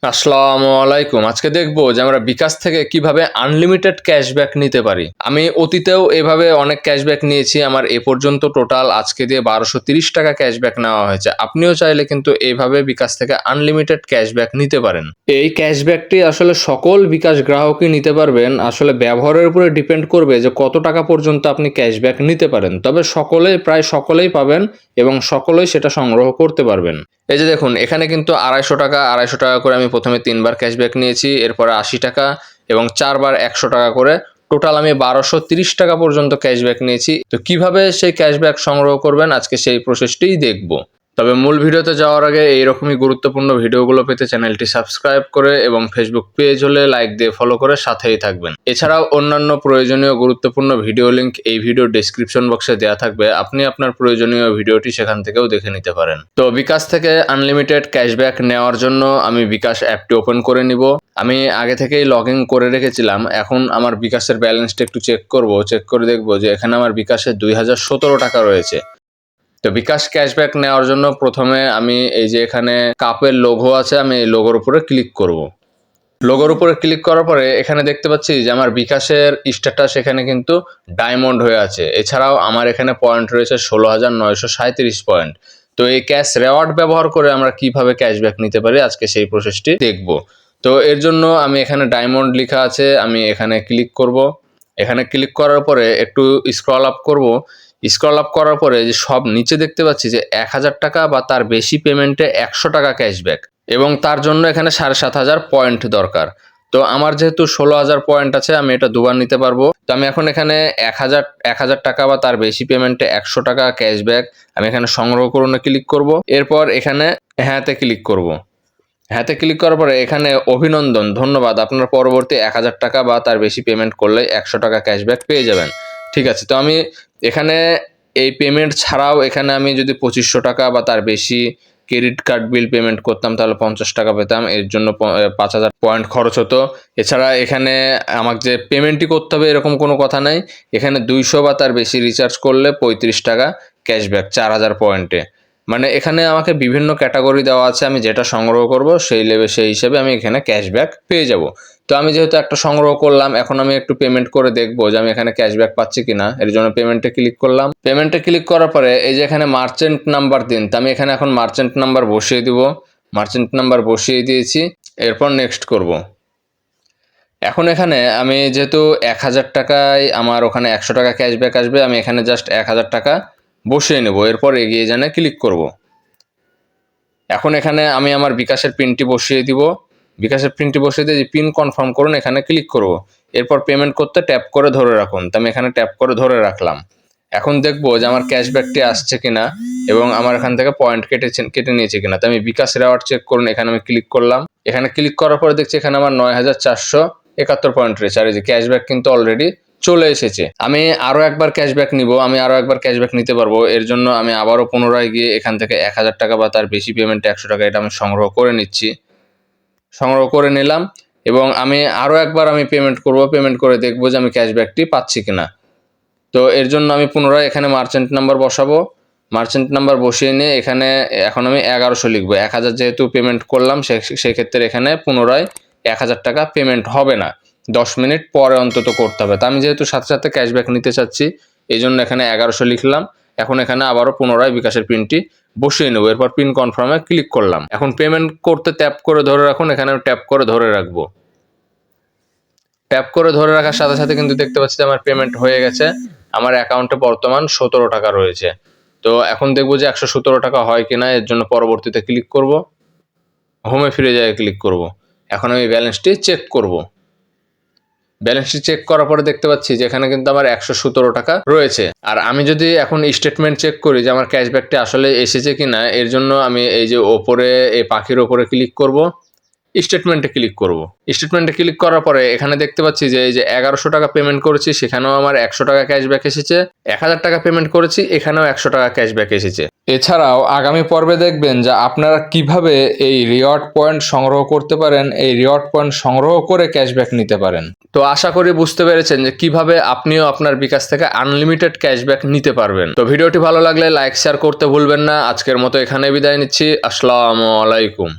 আসসালামু আলাইকুম। আজকে দেখবো যে আমরা বিকাশ থেকে কিভাবে আনলিমিটেড ক্যাশব্যাক নিতে পারি। আমি অতীতেও এভাবে অনেক ক্যাশব্যাক নিয়েছি। আমার এ পর্যন্ত টোটাল আজকে দিয়ে ৳১২৩০ ক্যাশব্যাক নেওয়া হয়েছে। আপনিও চাইলে কিন্তু এইভাবে বিকাশ থেকে আনলিমিটেড ক্যাশব্যাক নিতে পারেন। এই ক্যাশব্যাকটি আসলে সকল বিকাশ গ্রাহকই নিতে পারবেন। আসলে ব্যবহারের উপরে ডিপেন্ড করবে যে কত টাকা পর্যন্ত আপনি ক্যাশব্যাক নিতে পারেন। তবে প্রায় সকলেই পাবেন এবং সকলেই সেটা সংগ্রহ করতে পারবেন। এই যে দেখুন, এখানে কিন্তু ৳২৫০ করে আমি প্রথমে ৩ বার ক্যাশব্যাক নিয়েছি, এরপরে ৳৮০ এবং ৪ বার ৳১০০ করে। টোটাল আমি ৳১২৩০ পর্যন্ত ক্যাশব্যাক নিয়েছি। তো কিভাবে সেই ক্যাশব্যাক সংগ্রহ করবেন আজকে সেই প্রসেসটিই দেখব। তবে মূল ভিডিওতে যাওয়ার আগে এইরকমই গুরুত্বপূর্ণ ভিডিওগুলো পেতে চ্যানেলটি সাবস্ক্রাইব করে এবং ফেসবুক পেজ হলে লাইক দিয়ে ফলো করে সাথেই থাকবেন। এছাড়াও অন্যান্য প্রয়োজনীয় গুরুত্বপূর্ণ ভিডিও লিংক এই ভিডিওর ডেসক্রিপশন বক্সে দেওয়া থাকবে। আপনি আপনার প্রয়োজনীয় ভিডিওটি সেখান থেকেও দেখে নিতে পারেন। তো বিকাশ থেকে আনলিমিটেড ক্যাশব্যাক নেওয়ার জন্য আমি বিকাশ অ্যাপটি ওপেন করে নিব। আমি আগে থেকেই লগ ইন করে রেখেছিলাম। এখন আমার বিকাশের ব্যালেন্সটা একটু চেক করে দেখব যে এখানে আমার বিকাশে ৳২০১৭ রয়েছে। তো বিকাশ ক্যাশব্যাক নেওয়ার জন্য প্রথমে আমি এই যে এখানে কাপের লোগো আছে, আমি এই লোগোর উপরে ক্লিক করব। লোগোর উপরে ক্লিক করার পরে এখানে দেখতে পাচ্ছি যে আমার বিকাশের স্ট্যাটাস এখানে কিন্তু ডায়মন্ড হয়ে আছে। এছাড়াও আমার এখানে পয়েন্ট রয়েছে ১৬,৯৩৭ পয়েন্ট। তো এই ক্যাশ রেওয়ার্ড ব্যবহার করে আমরা কিভাবে ক্যাশব্যাক নিতে পারি আজকে সেই প্রসেসটি দেখব। তো এর জন্য আমি এখানে ডায়মন্ড লেখা আছে, আমি এখানে ক্লিক করব। এখানে ক্লিক করার পরে একটু স্ক্রল আপ করব। স্ক্রল আপ করার পরে যে সব নিচে দেখতে পাচ্ছি যে ৳১,০০০ বা তার বেশি পেমেন্টে ৳১০০ ক্যাশব্যাক এবং তার জন্য এখানে ৭,৫০০ পয়েন্ট দরকার। তো আমার যেহেতু ১৬,০০০ পয়েন্ট আছে, আমি এটা দুবার নিতে পারবো। তো আমি এখন এখানে ৳১,০০০ বা তার বেশি পেমেন্টে ৳১০০ ক্যাশব্যাক আমি এখানে সংগ্রহ করুনে ক্লিক করব। এরপর এখানে হ্যাঁতে ক্লিক করব। হ্যাঁতে ক্লিক করার পরে এখানে অভিনন্দন, ধন্যবাদ, আপনার পরবর্তী ৳১,০০০ বা তার বেশি পেমেন্ট করলে ৳১০০ ক্যাশব্যাক পেয়ে যাবেন। ঠিক আছে, তো আমি এখানে এই পেমেন্ট ছাড়াও এখানে আমি যদি ৳২৫০০ বা তার বেশি ক্রেডিট কার্ড বিল পেমেন্ট করতাম তাহলে ৳৫০ পেতাম। এর জন্য ৫,০০০ পয়েন্ট খরচ হতো। এছাড়া এখানে আমাকে যে পেমেন্টই করতে হবে এরকম কোনো কথা নাই। এখানে ২০০ বা তার বেশি রিচার্জ করলে ৳৩৫ ক্যাশব্যাক ৪,০০০ পয়েন্টে। মানে এখানে আমাকে বিভিন্ন ক্যাটাগরি দেওয়া আছে, আমি যেটা সংগ্রহ করব সেই হিসেবে আমি এখানে ক্যাশব্যাক পেয়ে যাব। তো আমি যেহেতু একটা সংগ্রহ করলাম, এখন আমি একটু পেমেন্ট করে দেখব যে আমি এখানে ক্যাশব্যাক পাচ্ছি কিনা। এর জন্য পেমেন্টে ক্লিক করলাম। পেমেন্টে ক্লিক করার পরে এই যে এখানে মার্চেন্ট নাম্বার দিন, তো আমি এখানে এখন মার্চেন্ট নাম্বার বসিয়ে দিব। মার্চেন্ট নাম্বার বসিয়ে দিয়েছি, এরপর নেক্সট করব। এখন এখানে আমি যেহেতু ৳১,০০০ আমার ওখানে ৳১০০ ক্যাশব্যাক আসবে, আমি এখানে জাস্ট ৳১,০০০ বসিয়ে নেব। এরপর এগিয়ে জানে ক্লিক করব। এখন এখানে আমি আমার বিকাশের পিনটি বসিয়ে দিব। বিকাশের পিনটি বসিয়ে দিয়ে যে পিন কনফার্ম করুন এখানে ক্লিক করব। এরপর পেমেন্ট করতে ট্যাপ করে ধরে রাখুন, তো আমি এখানে ট্যাপ করে ধরে রাখলাম। এখন দেখবো যে আমার ক্যাশব্যাকটি আসছে কিনা এবং আমার এখান থেকে পয়েন্ট কেটে নিয়েছে কিনা। তো আমি বিকাশ রেওয়ার্ড চেক করুন, এখানে আমি ক্লিক করলাম। এখানে ক্লিক করার পরে দেখছি এখানে আমার ৯,৪৭১ পয়েন্ট রয়েছে। আর এই যে ক্যাশব্যাক কিন্তু অলরেডি চলে এসেছে। আমি আরও একবার ক্যাশব্যাক নিব, আমি আরও একবার ক্যাশব্যাক নিতে পারবো। এর জন্য আমি আবারও পুনরায় গিয়ে এখান থেকে ৳১,০০০ বা তার বেশি পেমেন্টে ৳১০০ এটা আমি সংগ্রহ করে নিচ্ছি। সংগ্রহ করে নিলাম এবং আমি আরও একবার পেমেন্ট করব। পেমেন্ট করে দেখব যে আমি ক্যাশব্যাকটি পাচ্ছি কিনা। তো এর জন্য আমি পুনরায় এখানে মার্চেন্ট নাম্বার বসাবো। মার্চেন্ট নাম্বার বসিয়ে নিয়ে এখানে এখন আমি ১১০০ লিখবো। ১,০০০ যেহেতু পেমেন্ট করলাম সেক্ষেত্রে এখানে পুনরায় ৳১,০০০ পেমেন্ট হবে না। ১০ মিনিট পরে অন্তত করতে হবে। তো আমি যেহেতু সাথে সাথে ক্যাশব্যাক নিতে চাচ্ছি এই জন্য এখানে ১১০০ লিখলাম। এখন এখানে আবারও পুনরায় বিকাশের পিনটি বসিয়ে নেব। এরপর পিন কনফার্মে ক্লিক করলাম। এখন পেমেন্ট করতে ট্যাপ করে ধরে রাখুন, এখানে ট্যাপ করে ধরে রাখবো। ট্যাপ করে ধরে রাখার সাথে সাথে কিন্তু দেখতে পাচ্ছি যে আমার পেমেন্ট হয়ে গেছে। আমার অ্যাকাউন্টে বর্তমান ৳১৭ রয়েছে। তো এখন দেখব যে ৳১১৭ হয় কিনা। এর জন্য পরবর্তীতে ক্লিক করব, হোমে ফিরে যেয়ে ক্লিক করব। এখন আমি ব্যালেন্সটি চেক করব। ব্যালেন্সটি চেক করার পরে দেখতে পাচ্ছি যে এখানে কিন্তু আমার ৳১১৭ রয়েছে। আর আমি যদি এখন স্টেটমেন্ট চেক করি যে আমার ক্যাশব্যাকটি আসলে এসেছে কিনা, এর জন্য আমি এই যে ওপরে এই পাখির ওপরে ক্লিক করব, স্টেটমেন্টে ক্লিক করব। স্টেটমেন্টে ক্লিক করার পরে এখানে দেখতে পাচ্ছি যে এই যে ৳১১০০ পেমেন্ট করেছি সেখানেও আমার ৳১০০ ক্যাশব্যাক এসেছে। ৳১,০০০ পেমেন্ট করেছি এখানেও ৳১০০ ক্যাশব্যাক এসেছে। এছাড়াও আগামী পর্বে দেখবেন যে আপনারা কিভাবে এই রিওয়ার্ড পয়েন্ট সংগ্রহ করতে পারেন, এই রিওয়ার্ড পয়েন্ট সংগ্রহ করে ক্যাশব্যাক নিতে পারেন। তো আশা করি বুঝতে পেরেছেন যে কিভাবে আপনিও আপনার বিকাশ থেকে আনলিমিটেড ক্যাশব্যাক নিতে পারবেন। তো ভিডিওটি ভালো লাগলে লাইক শেয়ার করতে ভুলবেন না। আজকের মতো এখানে বিদায় নিচ্ছি। আসসালামু আলাইকুম।